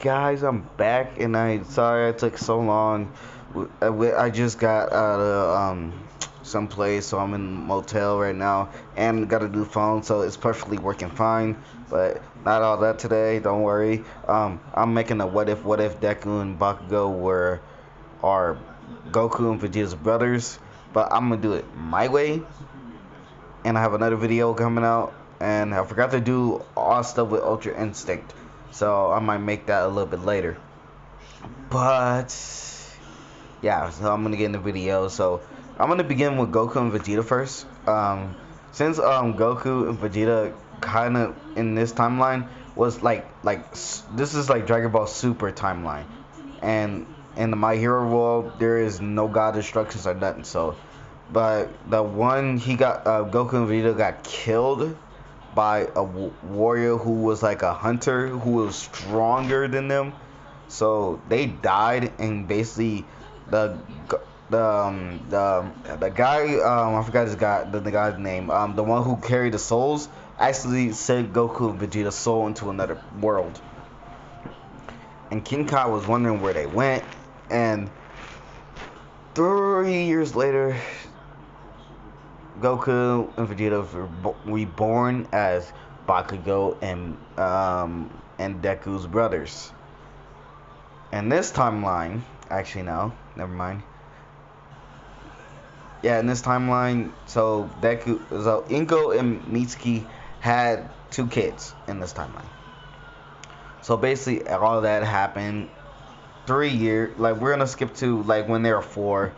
Guys, I'm back, and I sorry I took so long. I just got out of some place, so I'm in motel right now, and got a new phone, so it's perfectly working fine. But not all that today. Don't worry. I'm making a what if Deku and Bakugo are Goku and Vegeta's brothers, but I'm gonna do it my way. And I have another video coming out, and I forgot to do all stuff with Ultra Instinct, so I might make that a little bit later. But yeah, so I'm gonna get in the video. So I'm gonna begin with Goku and Vegeta first. Since Goku and Vegeta kind of in this timeline was this is like Dragon Ball Super timeline, and in the My Hero world there is no god destructions or nothing. So, but the one he got Goku and Vegeta got killed by a warrior who was like a hunter who was stronger than them, so they died, and basically the the guy I forgot the guy's name, the one who carried the souls actually sent Goku and Vegeta's soul into another world, and King Kai was wondering where they went, and 3 years later Goku and Vegeta were reborn as Bakugo and Deku's brothers. And this timeline, actually no, never mind. Yeah, in this timeline, so Inko and Mitsuki had 2 kids in this timeline. So basically, all of that happened 3 years. Like we're gonna skip to like when they were 4.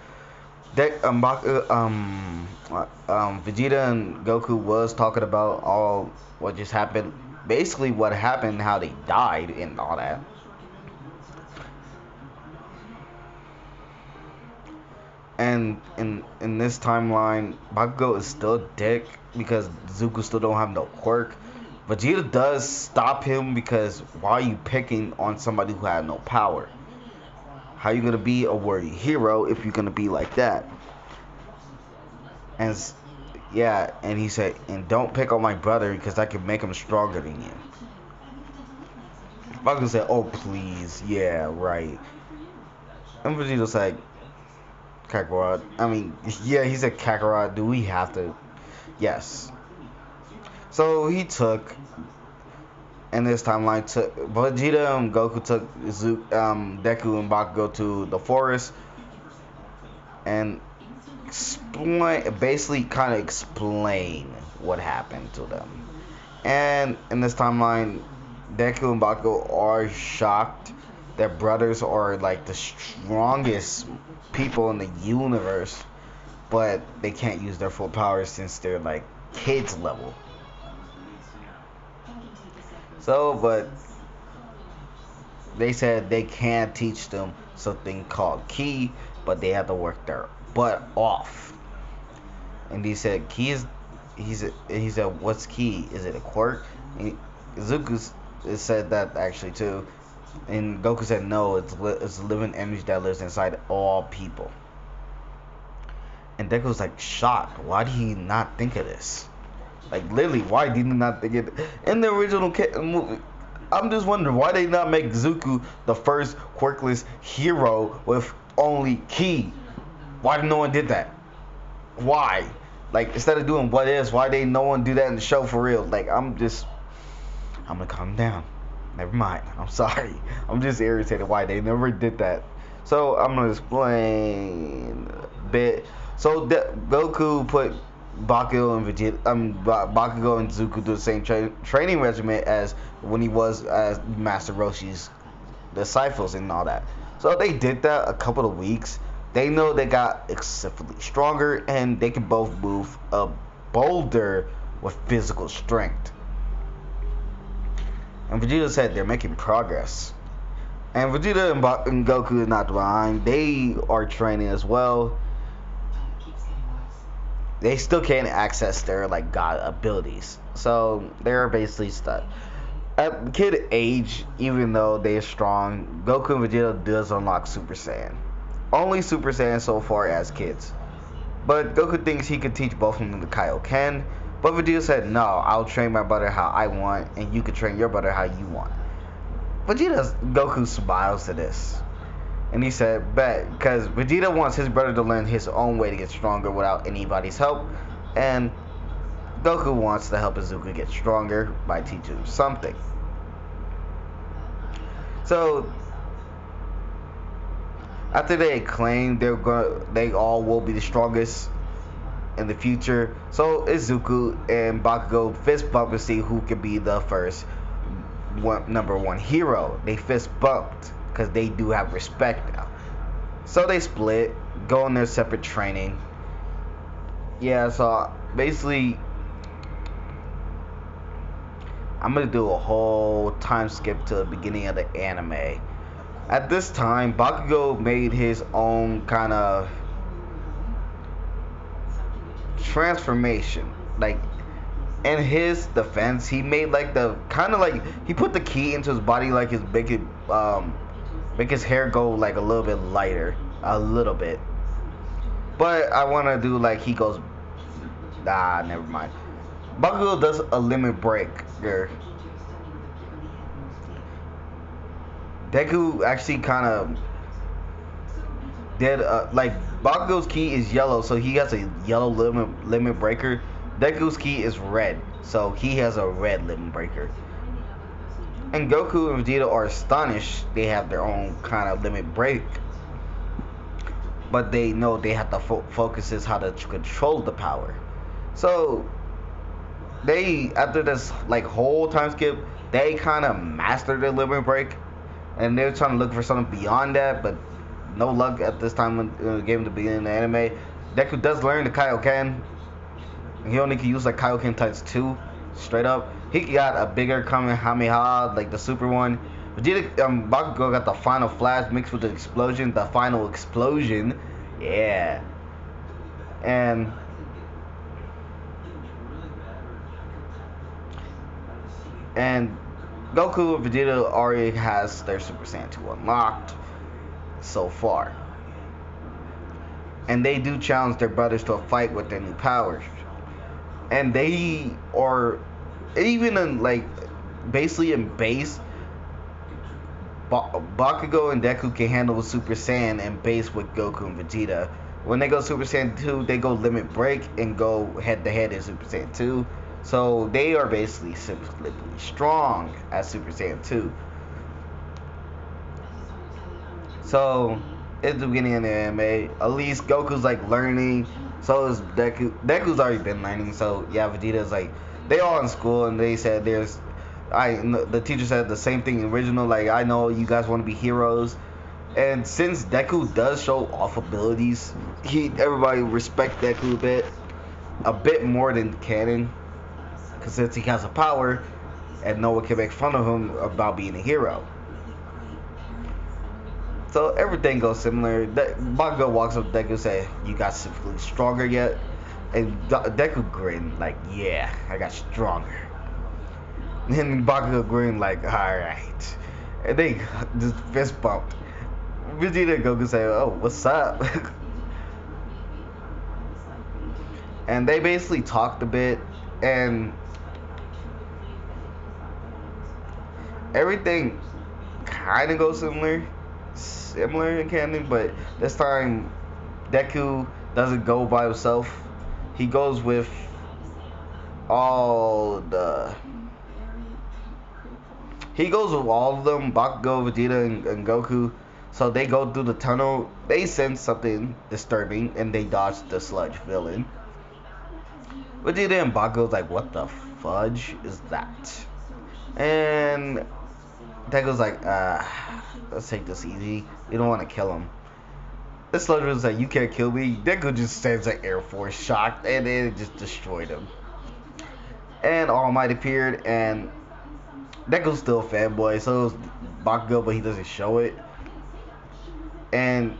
Vegeta and Goku was talking about all what just happened. Basically, what happened, how they died, and all that. And in this timeline, Bakugo is still a dick because Zuko still don't have no quirk. Vegeta does stop him because why are you picking on somebody who had no power? How you gonna be a worthy hero if you're gonna be like that? And yeah, and he said, and don't pick on my brother because I can make him stronger than you. Bakugo said, oh please, yeah, right. And Vegeta's like, Kakarot. I mean, yeah, he said Kakarot. Do we have to? Yes. So he took, in this timeline, Vegeta and Goku took Deku and Bakugo to the forest and basically kind of explain what happened to them. And in this timeline, Deku and Bakugo are shocked. Their brothers are like the strongest people in the universe, but they can't use their full powers since they're like kids level. So, but they said they can teach them something called ki, but they have to work their butt off. And he said ki is, he said what's ki? Is it a quirk? And Zuko said that actually too. And Goku said no, it's a living energy that lives inside all people. And Deku was like shocked. Why did he not think of this? Like literally, why did he not think it in the original movie? I'm just wondering why they not make Zuko the first quirkless hero with only ki. Why did no one did that? Why? Like instead of doing what is, why they no one do that in the show for real? Like I'm gonna calm down. Never mind. I'm sorry. I'm just irritated why they never did that. So I'm gonna explain a bit. So Goku put Bakugo and Vegeta, Bakugo and Zuko do the same training regimen as when he was as Master Roshi's disciples and all that. So they did that a couple of weeks. They know they got excessively stronger and they can both move a boulder with physical strength. And Vegeta said they're making progress. And Vegeta and Goku is not behind. They are training as well. They still can't access their like god abilities. So they're basically stuck. At kid age, even though they're strong, Goku and Vegeta does unlock Super Saiyan. Only Super Saiyan so far as kids. But Goku thinks he could teach both of them the Kaioken. But Vegeta said, no, I'll train my brother how I want, and you can train your brother how you want. Goku smiles to this. And he said, bet, because Vegeta wants his brother to learn his own way to get stronger without anybody's help. And Goku wants to help Izuku get stronger by teaching him something. So after they claim they all will be the strongest in the future. So Izuku and Bakugo fist bump to see who can be the first number one hero. They fist bumped because they do have respect now. So they split, go on their separate training. Yeah, so basically I'm gonna do a whole time skip to the beginning of the anime. At this time, Bakugo made his own kind of transformation. Like, in his defense, he made like the kind of like he put the key into his body, like make his hair go like a little bit lighter, a little bit. But I want to do like he goes. Ah, never mind. Bakugo does a limit breaker. Deku actually kind of did like Bakugo's key is yellow, so he has a yellow limit breaker. Deku's key is red, so he has a red limit breaker. And Goku and Vegeta are astonished they have their own kind of limit break, but they know they have to focus is how to control the power. So they, after this like whole time skip, they kind of mastered their limit break, and they're trying to look for something beyond that, but no luck at this time when the game to begin in the anime. Deku does learn the Kaioken. He only can use like Kaioken times 2, straight up. He got a bigger Kamehameha, like the super one. Vegeta, Bakugo got the final flash mixed with the explosion, the final explosion. Yeah. And Goku and Vegeta already has their Super Saiyan 2 unlocked so far. And they do challenge their brothers to a fight with their new powers. And they are, even in like, basically in base, Bakugo and Deku can handle Super Saiyan and base with Goku and Vegeta. When they go Super Saiyan 2, they go limit break and go head to head in Super Saiyan 2. So they are basically simply strong as Super Saiyan 2. So at the beginning of the anime, at least Goku's like learning. So is Deku. Deku's already been learning. So yeah, Vegeta's like, they all in school and they said the teacher said the same thing original. Like, I know you guys want to be heroes. And since Deku does show off abilities, everybody respect Deku a bit more than canon. Because since he has a power, and no one can make fun of him about being a hero. So everything goes similar. Bakugo walks up to Deku and says, "You got significantly stronger yet?" And Deku grinned like, "Yeah, I got stronger." And Bakugo grinned like, "Alright." And they just fist bumped. Vegeta and Goku say, "Oh, what's up?" And they basically talked a bit, and everything kind of goes similar in canon, but this time Deku doesn't go by himself. He goes with all of them. Bakugo, Vegeta, and Goku. So they go through the tunnel. They sense something disturbing, and they dodge the sludge villain. Vegeta and Bakugo's like, "What the fudge is that?" And Deku's like, let's take this easy. We don't want to kill him." The sludge was like, "You can't kill me." Deku just stands like Air Force shocked, and it just destroyed him. And All Might appeared, and Deku's still a fanboy, so is Bakugo, but he doesn't show it. And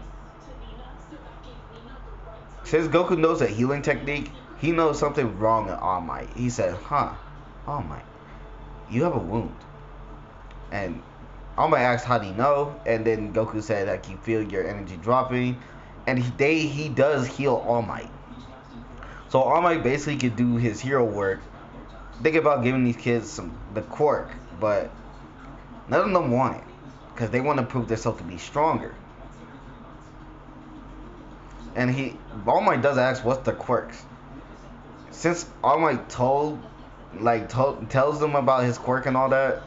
since Goku knows a healing technique, he knows something wrong in All Might. He said, All Might, you have a wound." And All Might asked, "How do you know?" And then Goku said, "I can feel your energy dropping." And he does heal All Might. So All Might basically could do his hero work. Think about giving these kids the quirk, but None of them want it because they want to prove themselves to be stronger. And All Might does ask what's the quirks. Since All Might tells them about his quirk and all that,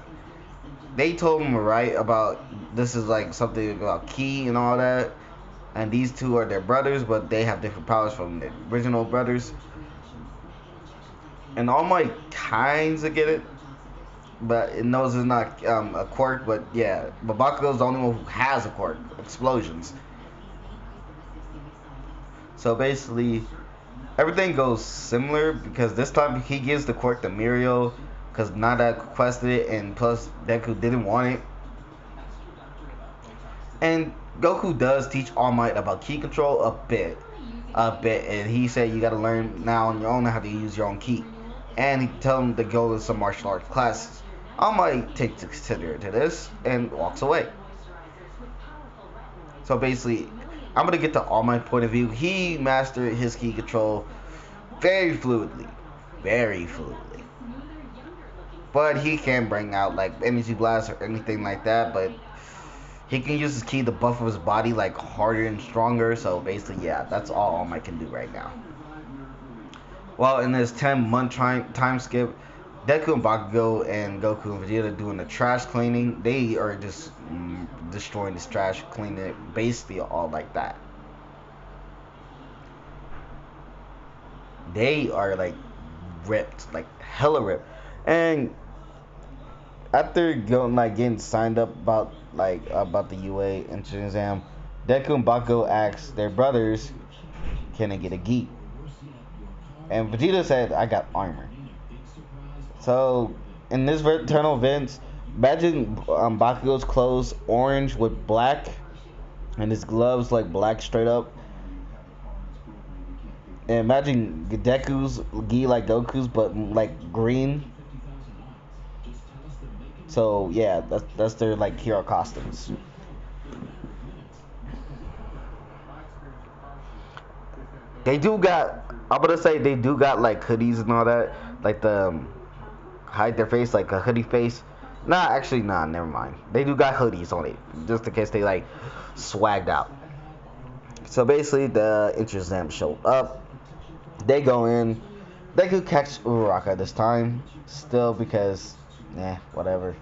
they told him right about this is like something about Ki and all that. And these two are their brothers, but they have different powers from the original brothers. And All Might kinds of get it, but it knows it's not a quirk. But yeah, but Bakugo's the only one who has a quirk, explosions. So basically, everything goes similar because this time he gives the quirk to Mirio because Nada requested it, and plus Deku didn't want it. And Goku does teach All Might about ki control a bit, and he said you got to learn now on your own how to use your own ki, and he tell him to go to some martial arts classes. All Might takes consider to this and walks away. So basically, I'm gonna get to All Might's point of view. He mastered his ki control very fluidly, very fluidly. But he can't bring out like energy blast or anything like that. But he can use his ki to buff his body like harder and stronger. So basically, yeah, that's all Might can do right now. Well, in this 10-month time skip, Deku and Bakugo and Goku and Vegeta doing the trash cleaning. They are just destroying this trash, cleaning it, basically all like that. They are like ripped, like hella ripped. And after getting signed up about the UA entrance exam, Deku and Bakugo asked their brothers, "Can they get a gi?" And Vegeta said, "I got armor." So in this eternal events, imagine Bakugo's clothes orange with black, and his gloves like black straight up. And imagine Deku's gi like Goku's, but like green. So yeah, that's their like hero costumes. They do got. I'm gonna say they do got like hoodies and all that, like the hide their face, like a hoodie face. Nah, actually, nah, never mind. They do got hoodies on it, just in case they like swagged out. So basically, the entrance exam showed up. They go in. They could catch Uraraka this time, still because, whatever.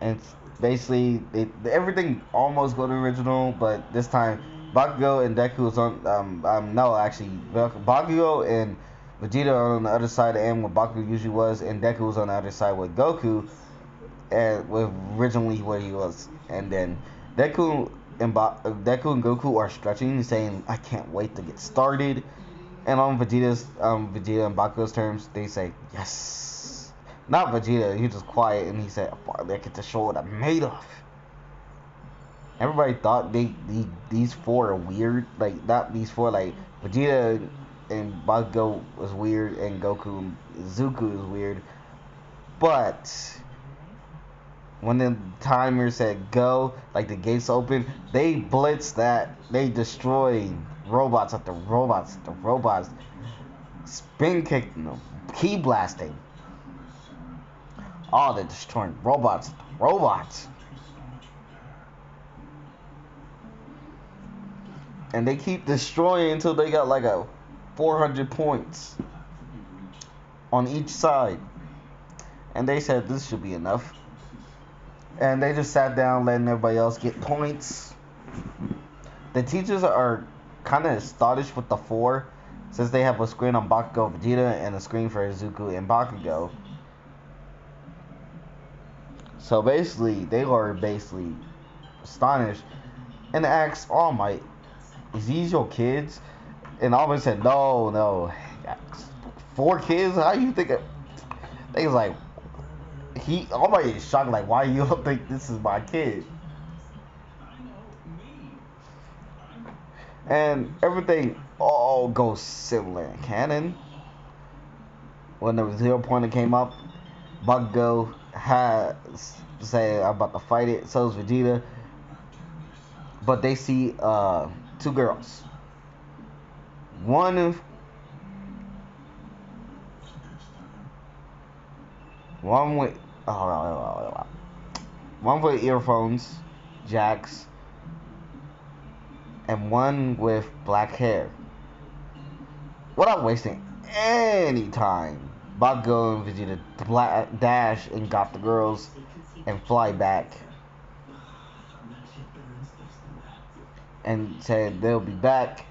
And basically, everything almost go to original, but this time Bakugo and Deku was on. No, actually, Bakugo and Vegeta are on the other side of M, where Bakugo usually was, and Deku was on the other side with Goku, and with originally where he was. And then Deku and Goku are stretching, saying, "I can't wait to get started." And on Vegeta and Bakugo's terms, they say, "Yes." Not Vegeta, he was just quiet, and he said, "I get to show what I'm made of." Everybody thought these four are weird, like not these four, like Vegeta and Bakugo was weird, and Goku and Zuko was weird, but when the timer said go, like the gates open, they blitzed that. They destroyed robots after robots after robots, spin kicking them, key blasting. Oh, they're destroying robots after robots. And they keep destroying until they got like a 400 points on each side. And they said this should be enough. And they just sat down letting everybody else get points. The teachers are kind of astonished with the four, since they have a screen on Bakugo Vegeta and a screen for Izuku and Bakugo. So basically, they are basically astonished and asked All Might, "Is these your kids?" And All Might said, No. 4 kids? How you think it? They was like, All Might is shocked, like, why you don't think this is my kid? And everything all goes similar in canon. When the 0 point came up, Bakugo had say I'm about to fight it, so is Vegeta. But they see 2 girls. One One with one with earphones, jacks, and one with black hair. Without wasting any time, Bakugo and Vegeta dash and got the girls and fly back and said they'll be back.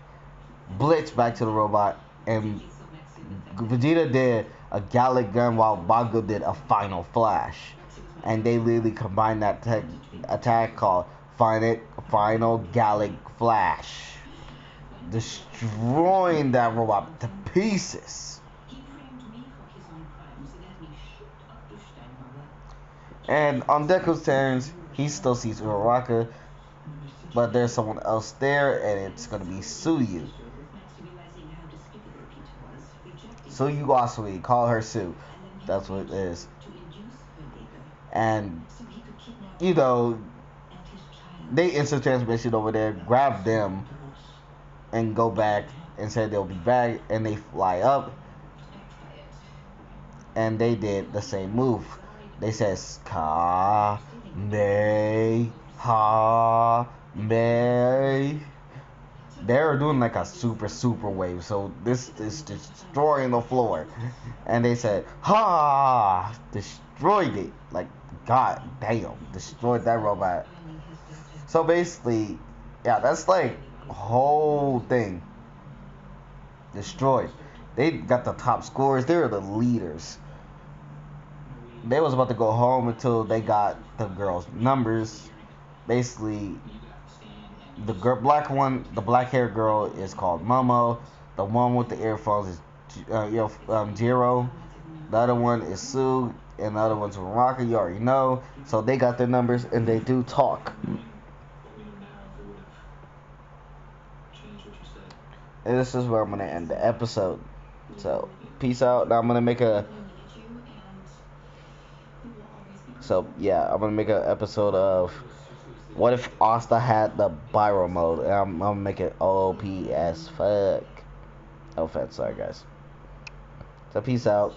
Blitz back to the robot, and Vegeta did a Gallic gun while Bakugo did a final flash. And they literally combined that attack called Final Gallic Flash, destroying that robot to pieces. And on Deku's turns, he still sees Uraraka, but there's someone else there, and it's gonna be Suyu. Suyu Asui, call her Sue. That's what it is. And you know, they instant transmission over there, grab them, and go back and say they'll be back, and they fly up, and they did the same move. They says Ka Me Ha Me. They're doing like a super wave, so this is destroying the floor. And they said ha, destroyed it. Like god damn, destroyed that robot. So basically, yeah, that's like whole thing destroyed. They got the top scores. They were the leaders. They was about to go home until they got the girls' numbers. Basically, the black one, the black haired girl is called Momo. The one with the earphones is Jiro. The other one is Sue, and the other one's Rocky. You already know. So they got their numbers, and they do talk. And this is where I'm gonna end the episode. So peace out. Now I'm gonna make a. So yeah, I'm gonna make an episode of what if Asta had the viral mode. And I'm gonna make it OP as fuck. No offense, sorry guys. So peace out.